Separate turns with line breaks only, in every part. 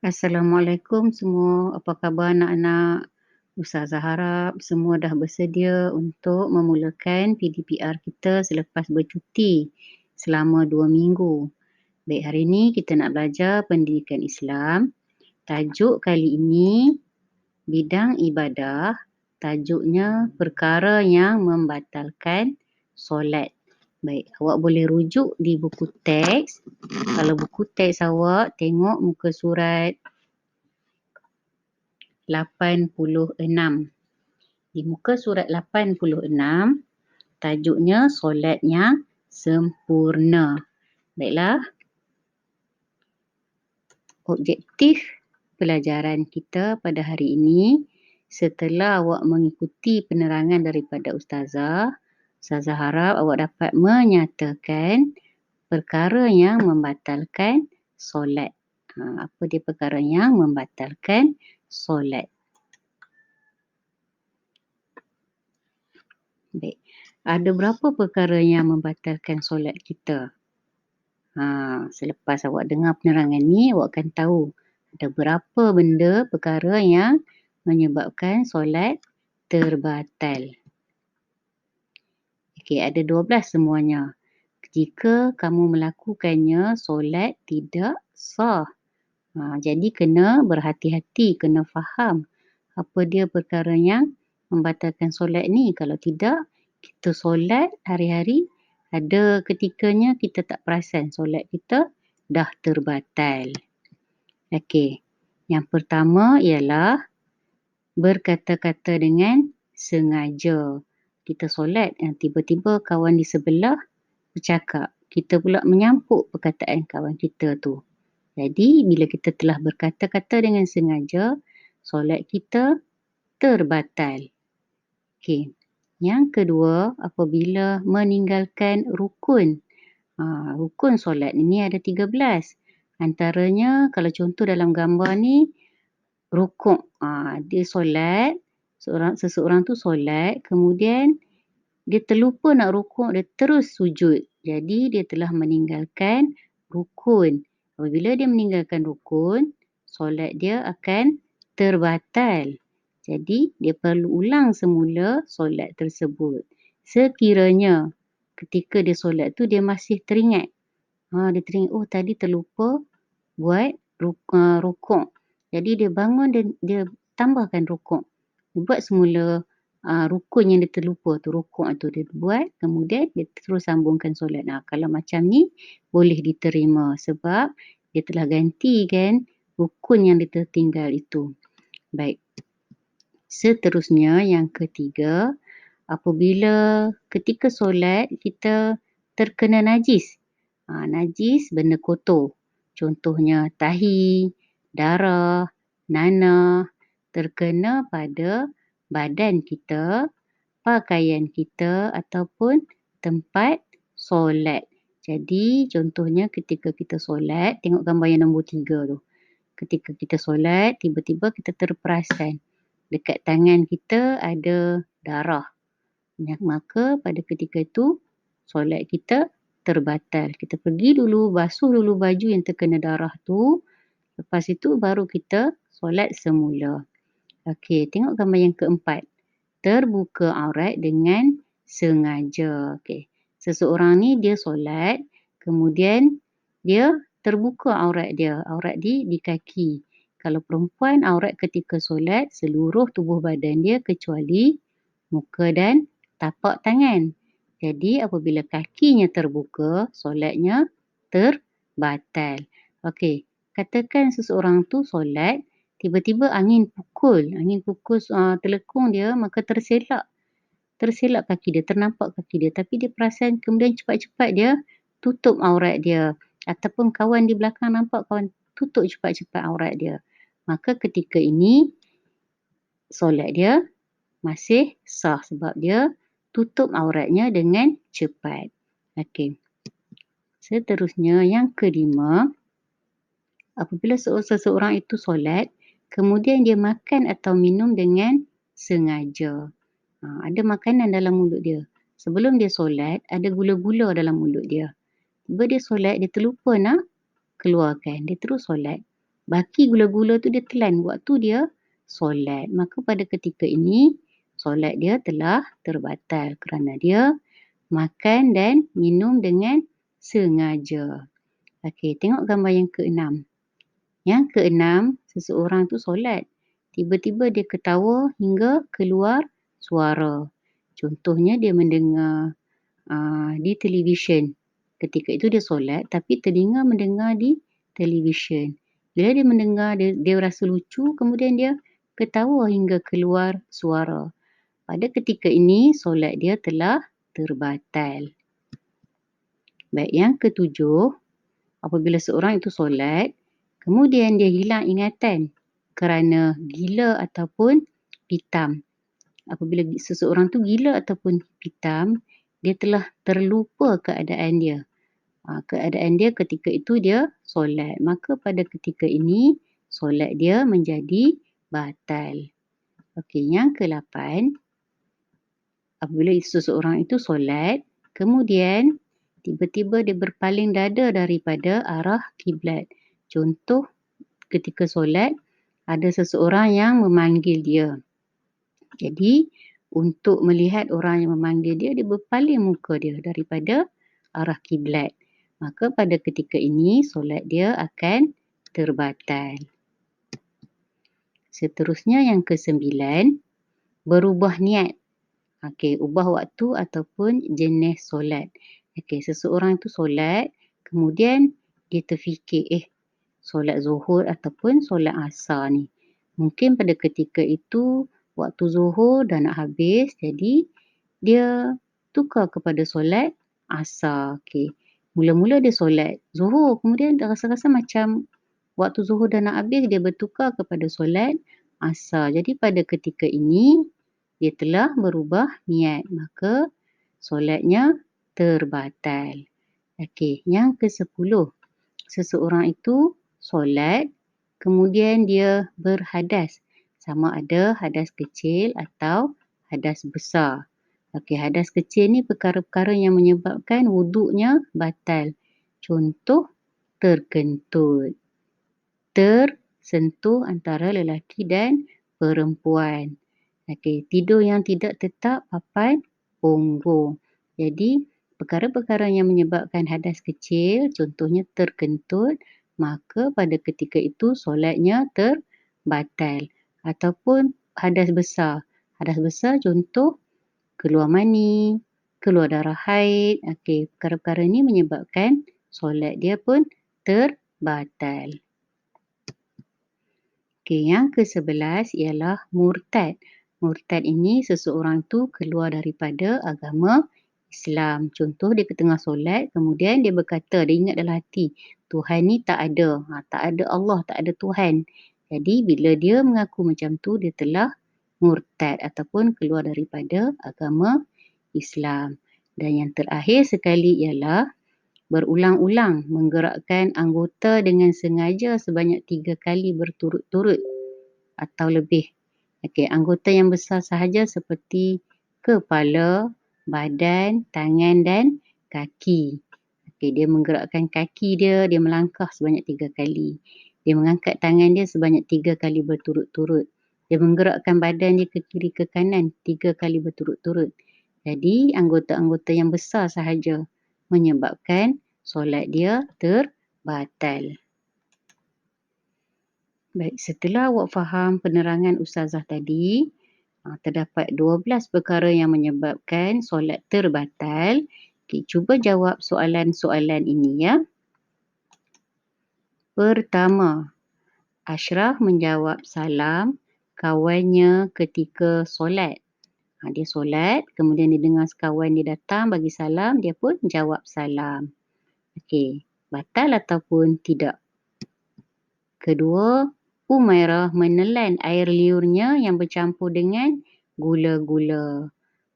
Assalamualaikum semua, apa khabar anak-anak? Ustazah harap semua dah bersedia untuk memulakan PDPR kita selepas bercuti selama 2 minggu. Baik, hari ini kita nak belajar pendidikan Islam. Tajuk kali ini bidang ibadah, tajuknya perkara yang membatalkan solat. Baik, awak boleh rujuk di buku teks. Kalau buku teks awak tengok muka surat 86. Di muka surat 86, tajuknya solat yang sempurna. Baiklah, objektif pelajaran kita pada hari ini, setelah awak mengikuti penerangan daripada Ustazah, Ustazah harap awak dapat menyatakan perkara yang membatalkan solat. Apa dia perkara yang membatalkan solat? Baik. Ada berapa perkara yang membatalkan solat kita? Selepas awak dengar penerangan ni, awak akan tahu ada berapa benda perkara yang menyebabkan solat terbatal. Okey, ada 12 semuanya. Jika kamu melakukannya, solat tidak sah. Jadi kena berhati-hati, kena faham apa dia perkara yang membatalkan solat ni. Kalau tidak, kita solat hari-hari, ada ketikanya kita tak perasan solat kita dah terbatal. Okey, yang pertama ialah berkata-kata dengan sengaja. Kita solat, tiba-tiba kawan di sebelah bercakap. Kita pula menyampuk perkataan kawan kita tu. Jadi, bila kita telah berkata-kata dengan sengaja, solat kita terbatal. Okey. Yang kedua, apabila meninggalkan rukun. Rukun solat ini ada 13. Antaranya, kalau contoh dalam gambar ni, rukuk. Dia solat, seseorang tu solat, kemudian dia terlupa nak rukuk, dia terus sujud. Jadi, dia telah meninggalkan rukun. Apabila dia meninggalkan rukun, solat dia akan terbatal. Jadi, dia perlu ulang semula solat tersebut. Sekiranya ketika dia solat tu, dia masih teringat. Dia teringat, oh tadi terlupa buat rukuk. Jadi, dia bangun dan dia tambahkan rukuk. Dia buat semula rukun yang dia terlupa tu, rukuk tu dia buat, kemudian dia terus sambungkan solat. Kalau macam ni boleh diterima sebab dia telah gantikan rukun yang dia tertinggal itu. Baik. Seterusnya yang ketiga, apabila ketika solat kita terkena najis. Najis benda kotor. Contohnya tahi, darah, nanah terkena pada badan kita, pakaian kita ataupun tempat solat. Jadi contohnya ketika kita solat, tengok gambar yang nombor 3 tu. Ketika kita solat, tiba-tiba kita terperasan dekat tangan kita ada darah. Maka pada ketika itu, solat kita terbatal. Kita pergi dulu, basuh dulu baju yang terkena darah tu. Lepas itu baru kita solat semula. Okey, tengok gambar yang keempat. Terbuka aurat dengan sengaja. Okey. Seseorang ni dia solat, kemudian dia terbuka aurat dia, aurat di kaki. Kalau perempuan, aurat ketika solat seluruh tubuh badan dia kecuali muka dan tapak tangan. Jadi apabila kakinya terbuka, solatnya terbatal. Okey, katakan seseorang tu solat, tiba-tiba angin pukul telekung dia, maka terselak kaki dia, ternampak kaki dia. Tapi dia perasan kemudian cepat-cepat dia tutup aurat dia. Ataupun kawan di belakang nampak kawan tutup cepat-cepat aurat dia. Maka ketika ini, solat dia masih sah sebab dia tutup auratnya dengan cepat. Okey. Seterusnya yang kelima, apabila seseorang itu solat, kemudian dia makan atau minum dengan sengaja. Ada makanan dalam mulut dia. Sebelum dia solat, ada gula-gula dalam mulut dia. Tiba dia solat, dia terlupa nak keluarkan. Dia terus solat. baki gula-gula tu dia telan waktu dia solat. Maka pada ketika ini, solat dia telah terbatal kerana dia makan dan minum dengan sengaja. Okey, tengok gambar yang keenam. Yang keenam, seseorang tu solat. Tiba-tiba dia ketawa hingga keluar suara. Contohnya dia mendengar di televisyen. Ketika itu dia solat tapi telinga mendengar di televisyen. Bila dia mendengar, dia rasa lucu, kemudian dia ketawa hingga keluar suara. Pada ketika ini, solat dia telah terbatal. Baik, yang ketujuh, apabila seorang itu solat, kemudian dia hilang ingatan kerana gila ataupun pitam. Apabila seseorang tu gila ataupun pitam, dia telah terlupa keadaan dia. Keadaan dia ketika itu dia solat. Maka pada ketika ini, solat dia menjadi batal. Okey, yang ke-8, apabila seseorang itu solat, kemudian tiba-tiba dia berpaling dada daripada arah kiblat. Contoh, ketika solat, ada seseorang yang memanggil dia. Jadi, untuk melihat orang yang memanggil dia, dia berpaling muka dia daripada arah kiblat. Maka pada ketika ini, solat dia akan terbatal. Seterusnya yang ke-9, berubah niat. Okey, ubah waktu ataupun jenis solat. Okey, seseorang tu solat, kemudian dia terfikir, solat Zuhur ataupun solat Asar ni. Mungkin pada ketika itu waktu Zuhur dah nak habis, jadi dia tukar kepada solat Asar. Okey. Mula-mula dia solat Zuhur, kemudian dia rasa-rasa macam waktu Zuhur dah nak habis, dia bertukar kepada solat Asar. Jadi pada ketika ini, dia telah berubah niat. Maka solatnya terbatal. Okey, yang ke-10. Seseorang itu solat, kemudian dia berhadas. Sama ada hadas kecil atau hadas besar. Okey, hadas kecil ni perkara-perkara yang menyebabkan wuduknya batal. Contoh, terkentut. Tersentuh antara lelaki dan perempuan. Okey, tidur yang tidak tetap papan punggung. Jadi, perkara-perkara yang menyebabkan hadas kecil, contohnya terkentut, maka pada ketika itu solatnya terbatal. Ataupun hadas besar. Hadas besar contoh keluar mani, keluar darah haid. Okey, perkara-perkara ini menyebabkan solat dia pun terbatal. Okey, yang ke-11 ialah murtad. Murtad ini seseorang tu keluar daripada agama Islam. Contoh dia ke tengah solat, kemudian dia berkata, dia ingat dalam hati, Tuhan ni tak ada. Tak ada Allah, tak ada Tuhan. Jadi bila dia mengaku macam tu, dia telah murtad ataupun keluar daripada agama Islam. Dan yang terakhir sekali ialah berulang-ulang menggerakkan anggota dengan sengaja sebanyak 3 kali berturut-turut atau lebih. Okey, anggota yang besar sahaja seperti kepala, badan, tangan dan kaki. Okey, dia menggerakkan kaki dia melangkah sebanyak 3 kali. Dia mengangkat tangan dia sebanyak 3 kali berturut-turut. Dia menggerakkan badan dia ke kiri ke kanan 3 kali berturut-turut. Jadi, anggota-anggota yang besar sahaja menyebabkan solat dia terbatal. Baik, setelah awak faham penerangan Ustazah tadi, terdapat 12 perkara yang menyebabkan solat terbatal. Okay, cuba jawab soalan-soalan ini ya. Pertama, Ashraf menjawab salam kawannya ketika solat. Dia solat, kemudian dia dengar sekawan dia datang bagi salam, dia pun jawab salam. Okey, batal ataupun tidak? Kedua, Umairah menelan air liurnya yang bercampur dengan gula-gula.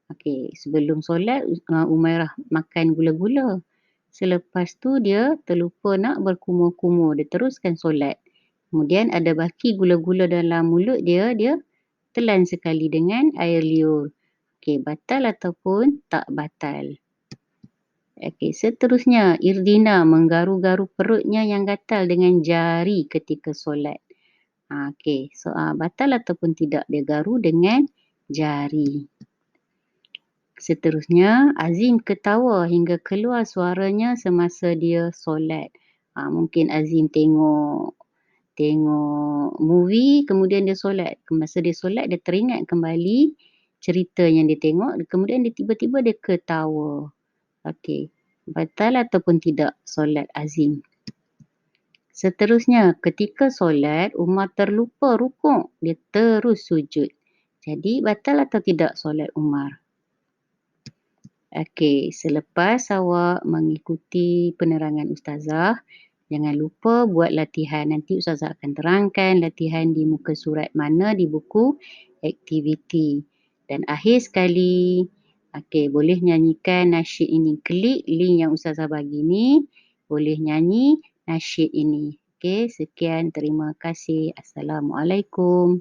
Okey, sebelum solat Umairah makan gula-gula. Selepas tu dia terlupa nak berkumur-kumur, dia teruskan solat. Kemudian ada baki gula-gula dalam mulut dia telan sekali dengan air liur. Okey, batal ataupun tak batal? Okey, seterusnya Irdina menggaru-garu perutnya yang gatal dengan jari ketika solat. Okey, batal ataupun tidak dia garu dengan jari. Seterusnya, Azim ketawa hingga keluar suaranya semasa dia solat. Mungkin Azim tengok tengok movie kemudian dia solat. Masa dia solat dia teringat kembali cerita yang dia tengok, kemudian dia tiba-tiba dia ketawa. Okey, batal ataupun tidak solat Azim? Seterusnya, ketika solat Umar terlupa rukuk, dia terus sujud. Jadi batal atau tidak solat Umar? Okey, selepas awak mengikuti penerangan ustazah, jangan lupa buat latihan. Nanti ustazah akan terangkan latihan di muka surat mana di buku aktiviti. Dan akhir sekali, okey, boleh nyanyikan nasyid ini. Klik link yang ustazah bagi ni, boleh nyanyi nasyid ini. Okey, sekian, terima kasih. Assalamualaikum.